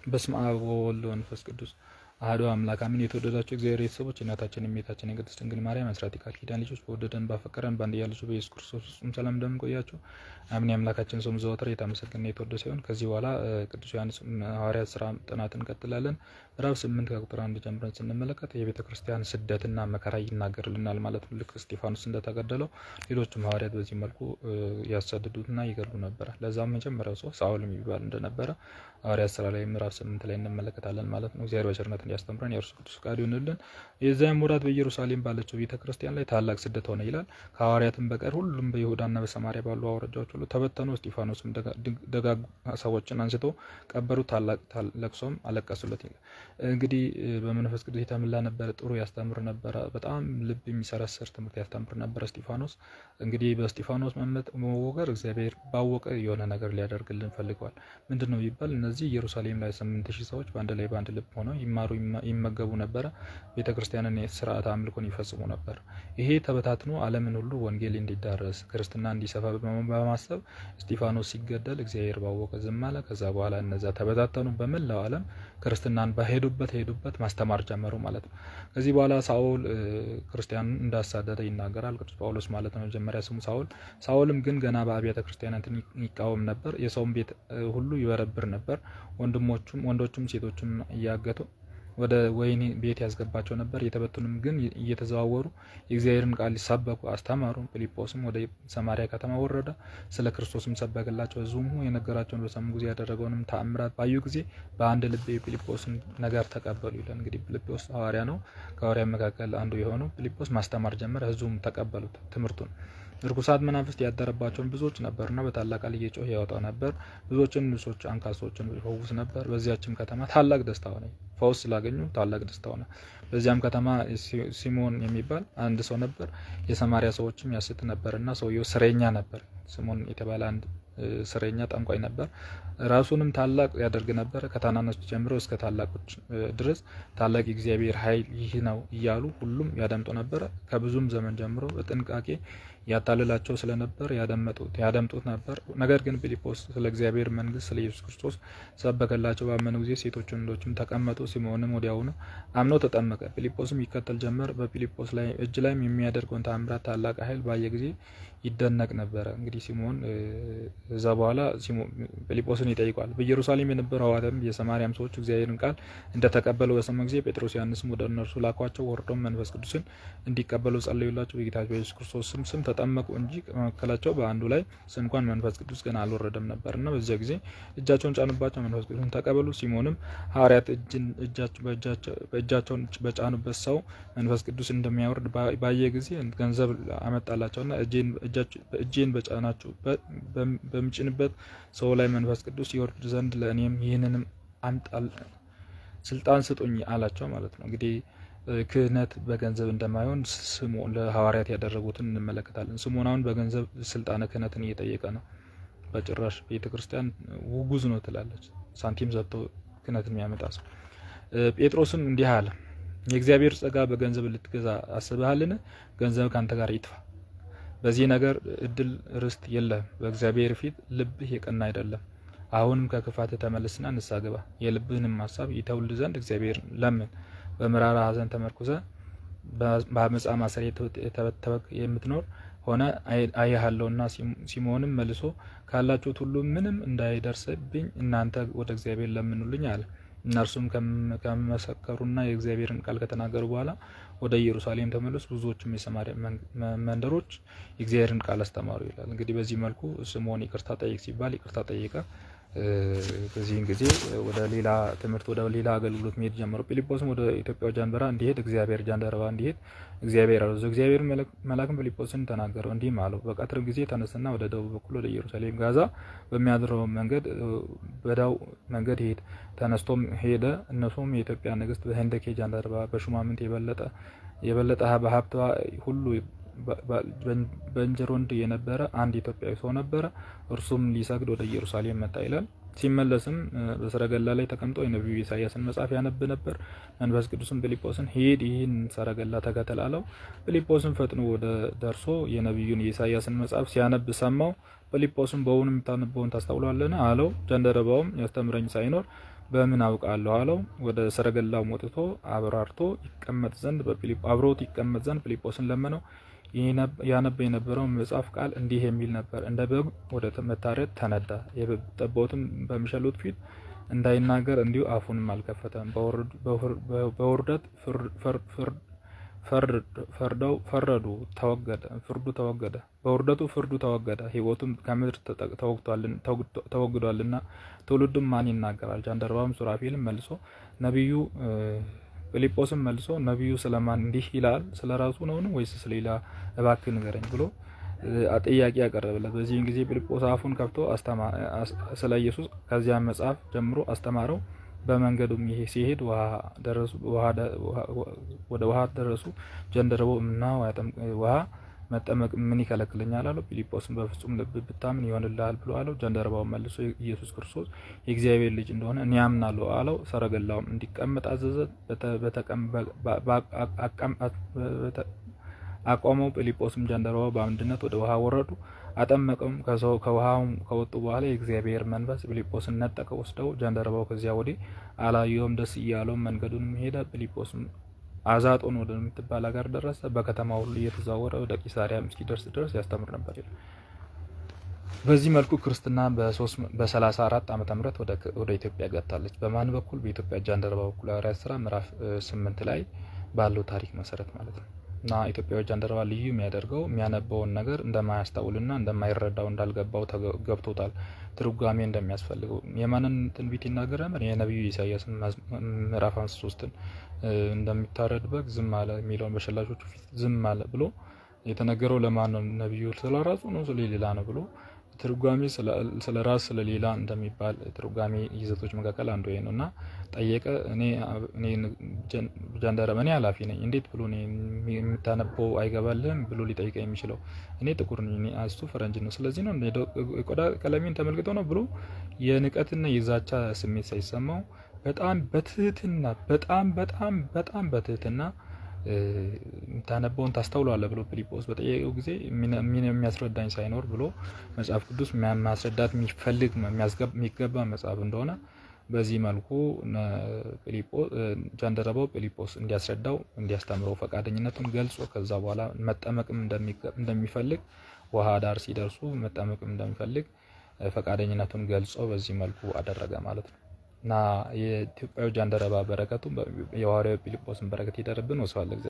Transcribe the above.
በስመ አብ ወወልድ ወመንፈስ ቅዱስ አሐዱ አምላክ አሜን። የተወደዳችሁ እግዚአብሔር ቤተሰቦች እናታችን የእመቤታችን የቅድስት ድንግል ማርያም አስራት የቃል ኪዳን ልጆች በወደደን ባፈቀረን በአንድያ ልጁ በኢየሱስ ክርስቶስ ፍጹም ሰላም እንደምን ቆያችሁ? አሜን። የአምላካችን ስም ዘወትር የተመሰገነ የተወደሰ ይሁን። ከዚህ በኋላ ቅዱስ ዮሐንስ ሐዋርያት ሥራ ጥናት እንቀጥላለን። ምዕራፍ 8 ከቁጥር 1 ጀምረን ስንመለከት የቤተ ክርስቲያን ስደትና መከራ ይናገርልናል ማለት ነው። ልክ እስጢፋኖስ እንደተገደለው ሌሎችም ሐዋርያት በዚህ መልኩ ያሳድዱትና ይገድሉ ነበር። ለዛም መጀመሪያው ሰው ሳውል የሚባል እንደነበረ ሐዋርያት ሥራ ላይ ምዕራፍ 8 ላይ እንመለከታለን ማለት ነው። እግዚአብሔር በቸርነት እንዲያስተምረን የእርሱ ቅዱስ ፈቃዱ ይሁንልን። የዚያም ወራት በኢየሩሳሌም ባለችው ቤተ ክርስቲያን ላይ ታላቅ ስደት ሆነ ይላል። ከሐዋርያትም በቀር ሁሉም በይሁዳና በሰማርያ ባሉ አውራጃዎች ሁሉ ተበተኑ። እስጢፋኖስም ደጋግ ሰዎችን አንስቶ ቀበሩ፣ ታላቅ ለቅሶም አለቀሱለት ይላል። እንግዲህ በመንፈስ ቅዱስ የተሞላ ነበር። ጥሩ ያስተምር ነበር። በጣም ልብ የሚሰረስር ትምህርት ያስተምር ነበር እስጢፋኖስ። እንግዲህ በእስጢፋኖስ መወገር እግዚአብሔር ባወቀ የሆነ ነገር ሊያደርግልን ፈልገዋል። ምንድነው ቢባል እነዚህ ኢየሩሳሌም ላይ 8000 ሰዎች በአንድ ልብ ሆነው ይማሩ ይመገቡ ነበረ። ቤተክርስቲያንን ስርዓተ አምልኮን ይፈጽሙ ነበር። ይሄ ተበታትኖ ዓለምን ሁሉ ወንጌል እንዲዳረስ ክርስትና እንዲሰፋ በማሰብ እስጢፋኖስ ሲገደል እግዚአብሔር ባወቀ ዝም አለ። ከዛ በኋላ እነዛ ተበታተኑ በመላው ዓለም ክርስትናን ሄዱበት ማስተማር ጀመሩ ማለት ነው። ከዚህ በኋላ ሳኦል ክርስቲያኑን እንዳሳደደ ይናገራል ቅዱስ ጳውሎስ ማለት ነው። መጀመሪያ ስሙ ሳኦልም ግን ገና በአብያተ ክርስቲያናትን ይቃወም ነበር። የሰውን ቤት ሁሉ ይበረብር ነበር። ወንዶቹም ሴቶቹም እያገቱ ወደ ወህኒ ቤት ያስገባቸው ነበር። የተበተኑም ግን እየተዘዋወሩ የእግዚአብሔርን ቃል ሰበኩ፣ አስተማሩ። ፊልጶስም ወደ ሰማርያ ከተማ ወረደ፣ ስለ ክርስቶስም ሰበከላቸው። ሕዝቡም የነገራቸውን በሰሙ ጊዜ ያደረገውንም ተአምራት ባዩ ጊዜ በአንድ ልብ የፊልጶስን ነገር ተቀበሉ ይላል። እንግዲህ ፊልጶስ ሐዋርያ ነው። ከሐዋርያ መካከል አንዱ የሆነው ፊልጶስ ማስተማር ጀመረ። ሕዝቡም ተቀበሉት ትምህርቱን። ርኩሳት መናፍስት ያደረባቸውን ብዙዎች ነበርና በታላቅ ቃል እየጮኸ ያወጣ ነበር። ብዙዎችን ልብሶች አንካሶችን ይፈውስ ነበር። በዚያችም ከተማ ታላቅ ደስታ ሆነ። ፈውስ ስላገኙ ታላቅ ደስታ ሆነ። በዚያም ከተማ ሲሞን የሚባል አንድ ሰው ነበር። የሰማርያ ሰዎችም ያስት ነበርና ሰውየው ስረኛ ነበር። ሲሞን የተባለ አንድ ስረኛ ጠንቋይ ነበር። ራሱንም ታላቅ ያደርግ ነበር። ከታናናሾች ጀምሮ እስከ ታላቆች ድረስ ታላቅ የእግዚአብሔር ኃይል ይህ ነው እያሉ ሁሉም ያደምጡ ነበር። ከብዙም ዘመን ጀምሮ በጥንቃቄ ያታልላቸው ስለነበር ያደምጡት ነበር። ነገር ግን ፊልጶስ ስለ እግዚአብሔር መንግስት ስለ ኢየሱስ ክርስቶስ ሰበከላቸው። ባመኑ ጊዜ ሴቶችም ወንዶችም ተቀመጡ። ሲሞንም ወዲያውኑ አምኖ ተጠመቀ። ፊልጶስም ይከተል ጀመር። በፊልጶስ ላይ እጅ ላይም የሚያደርገውን ተአምራት ታላቅ ኃይል ባየ ጊዜ ይደነቅ ነበረ። እንግዲህ ሲሞን እዛ በኋላ ፊልጶስን ይጠይቋል። በኢየሩሳሌም የነበሩ ሐዋርያትም የሰማርያም ሰዎች እግዚአብሔርን ቃል እንደተቀበሉ በሰሙ ጊዜ ጴጥሮስ ዮሐንስም ወደ እነርሱ ላኳቸው። ወርዶም መንፈስ ቅዱስን እንዲቀበሉ ጸለዩላቸው። በጌታችን በኢየሱስ ክርስቶስ ስም ተጠመቁ እንጂ ከመካከላቸው በአንዱ ላይ እንኳን መንፈስ ቅዱስ ገና አልወረደም ነበርና በዚያ ጊዜ እጃቸውን ጫኑባቸው፣ መንፈስ ቅዱስን ተቀበሉ። ሲሞንም ሐዋርያት በእጃቸውን በጫኑበት ሰው መንፈስ ቅዱስ እንደሚያወርድ ባየ ጊዜ ገንዘብ አመጣላቸውና እጄን በምጭንበት ሰው ላይ መንፈስ ቅዱስ ይወርድ ዘንድ ለእኔም ይህንንም ስልጣን ስጡኝ አላቸው ማለት ነው። እንግዲህ ክህነት በገንዘብ እንደማይሆን ስምዖን ለሐዋርያት ያደረጉትን እንመለከታለን። ስምዖን አሁን በገንዘብ ስልጣነ ክህነትን እየጠየቀ ነው። በጭራሽ ቤተክርስቲያን ውጉዝ ነው ትላለች። ሳንቲም ሰጥቶ ክህነትን የሚያመጣ ሰው። ጴጥሮስም እንዲህ አለ፣ የእግዚአብሔር ጸጋ በገንዘብ ልትገዛ አስበሃልን? ገንዘብ ካንተ ጋር ይጥፋ። በዚህ ነገር እድል ርስት የለህም። በእግዚአብሔር ፊት ልብህ የቀና አይደለም። አሁንም ከክፋት ተመለስና ንስሐ ግባ። የልብህንም ሐሳብ ይተውልህ ዘንድ እግዚአብሔር ለምን። በመራራ ሐዘን ተመርኩዘ በአመፃ ማሰሪያ የተበተበክ የምትኖር ሆነ አያሃለውና። ሲሞንም መልሶ ካላችሁት ሁሉ ምንም እንዳይደርስብኝ እናንተ ወደ እግዚአብሔር ለምኑልኝ አለ። እነርሱም ከመሰከሩና የእግዚአብሔርን ቃል ከተናገሩ በኋላ ወደ ኢየሩሳሌም ተመለሱ። ብዙዎችም የሰማርያ መንደሮች የእግዚአብሔርን ቃል አስተማሩ ይላል። እንግዲህ በዚህ መልኩ ስምዖን ይቅርታ ጠይቅ ሲባል ይቅርታ ጠየቀ። በዚህን ጊዜ ወደ ሌላ ትምህርት ወደ ሌላ አገልግሎት መሄድ ጀመሩ። ፊልጶስም ወደ ኢትዮጵያ ጃንደረባ እንዲሄድ እግዚአብሔር አዘዘው። እግዚአብሔር መልአክም ፊልጶስን ተናገረው እንዲህም አለው፣ በቀትር ጊዜ ተነስና ወደ ደቡብ በኩል ወደ ኢየሩሳሌም ጋዛ በሚያድረው መንገድ በዳው መንገድ ሄድ። ተነስቶም ሄደ። እነሱም የኢትዮጵያ ንግስት በሄንደኬ ጃንደረባ በሹማምንት የበለጠ በሀብቷ ሁሉ በእንጀሮንድ የነበረ አንድ ኢትዮጵያዊ ሰው ነበረ። እርሱም ሊሰግድ ወደ ኢየሩሳሌም መጣ ይላል። ሲመለስም በሰረገላ ላይ ተቀምጦ የነቢዩ ኢሳያስን መጽሐፍ ያነብ ነበር። መንፈስ ቅዱስም ፊልጶስን ሂድ፣ ይህን ሰረገላ ተከተል አለው። ፊልጶስም ፈጥኖ ወደ ደርሶ የነቢዩን የኢሳያስን መጽሐፍ ሲያነብ ሰማው። ፊልጶስም በውኑ የምታነበውን ታስተውላለህን አለው። ጃንደረባውም ያስተምረኝ ሳይኖር በምን አውቃለሁ አለው። ወደ ሰረገላው ወጥቶ አብሮት ይቀመጥ ዘንድ ፊልጶስን ለመነው። ያነብ የነበረው መጽሐፍ ቃል እንዲህ የሚል ነበር። እንደ በግ ወደ መታረድ ተነዳ፣ ጠቦትም በሚሸሉት ፊት እንዳይናገር እንዲሁ አፉንም አልከፈተም። በውርደት ፍርዱ ተወገደ። በውርደቱ ፍርዱ ተወገደ፣ ሕይወቱም ከምድር ተወግዷልና ትውልዱም ማን ይናገራል? ጃንደረባም ሱራፌልም መልሶ ፊልጶስም መልሶ ነቢዩ ስለማን እንዲህ ይላል? ስለ ራሱ ነውን ወይስ ስለሌላ? እባክህ ንገረኝ ብሎ ጥያቄ ያቀረበለት። በዚህን ጊዜ ፊልጶስ አፉን ከፍቶ ስለ ኢየሱስ ከዚያ መጽሐፍ ጀምሮ አስተማረው። በመንገዱም ሲሄድ ወደ ውሃ ደረሱ። ጃንደረባው እና ውሃ መጠመቅ ምን ይከለክለኛል አለው። ፊልጶስም በፍጹም ልብ ብታምን ይሆንልሃል ብሎ አለው። ጃንደረባው መልሶ ኢየሱስ ክርስቶስ የእግዚአብሔር ልጅ እንደሆነ እኔ አምናለሁ አለው። ሰረገላውም እንዲቀመጥ አዘዘ። አቆመው። ፊልጶስም ጃንደረባው በአንድነት ወደ ውሃ ወረዱ፣ አጠመቀውም። ከውሃው ከወጡ በኋላ የእግዚአብሔር መንፈስ ፊልጶስን ነጠቀው፣ ወስደው ጃንደረባው ከዚያ ወዲህ አላየውም። ደስ እያለው መንገዱንም ሄደ። ፊልጶስም አዛጦን ወደምትባል ሀገር ደረሰ። በከተማ ሁሉ እየተዘዋወረ ወደ ቂሳሪያ እስኪደርስ ድረስ ያስተምር ነበር ይላል። በዚህ መልኩ ክርስትና በ34 ዓመተ ምህረት ወደ ኢትዮጵያ ገብታለች። በማን በኩል? በኢትዮጵያ ጃንደረባ በኩል። ሐዋርያት ሥራ ምዕራፍ 8 ላይ ባለው ታሪክ መሰረት ማለት ነው። እና ኢትዮጵያዊ ጃንደረባ ልዩ የሚያደርገው የሚያነበውን ነገር እንደማያስተውልና እንደማይረዳው እንዳልገባው ገብቶታል። ትርጓሜ እንደሚያስፈልገው የማንን ትንቢት ይናገር ነበር? የነቢዩ ኢሳያስ ምዕራፍ 53ን እንደሚታረድ በግ ዝም አለ የሚለውን በሸላቾቹ ፊት ዝም አለ ብሎ የተነገረው ለማን ነው? ነቢዩ ስለራሱ ነው ስለሌላ ነው ብሎ ትርጓሜ ስለ ራስ ስለሌላ እንደሚባል ትርጓሜ ይዘቶች መካከል አንዱ ይሄ ነውና ጠየቀ። እኔ ጃንደረባ እኔ ኃላፊ ነኝ፣ እንዴት ብሎ የምታነበው አይገባልህም ብሎ ሊጠይቀ የሚችለው? እኔ ጥቁር ነኝ፣ እሱ ፈረንጅ ነው፣ ስለዚህ ነው ቆዳ ቀለሜን ተመልክቶ ነው ብሎ የንቀትና የዛቻ ስሜት ሳይሰማው በጣም በትህትና በጣም በትህትና የምታነበውን ታስተውላለህ ብሎ ፊልጶስ በጠየቀው ጊዜ የሚያስረዳኝ ሳይኖር ብሎ መጽሐፍ ቅዱስ ማስረዳት የሚገባ መጽሐፍ እንደሆነ በዚህ መልኩ ጃንደረባው ፊልጶስ እንዲያስረዳው እንዲያስተምረው ፈቃደኝነቱን ገልጾ ከዛ በኋላ መጠመቅም እንደሚፈልግ ውሃ ዳር ሲደርሱ መጠመቅም እንደሚፈልግ ፈቃደኝነቱን ገልጾ በዚህ መልኩ አደረገ ማለት ነው። እና የኢትዮጵያዊ ጃንደረባ በረከቱ የሐዋርያው ፊልጶስን በረከት ይደርብን። ወስብሐት ለእግዚአብሔር።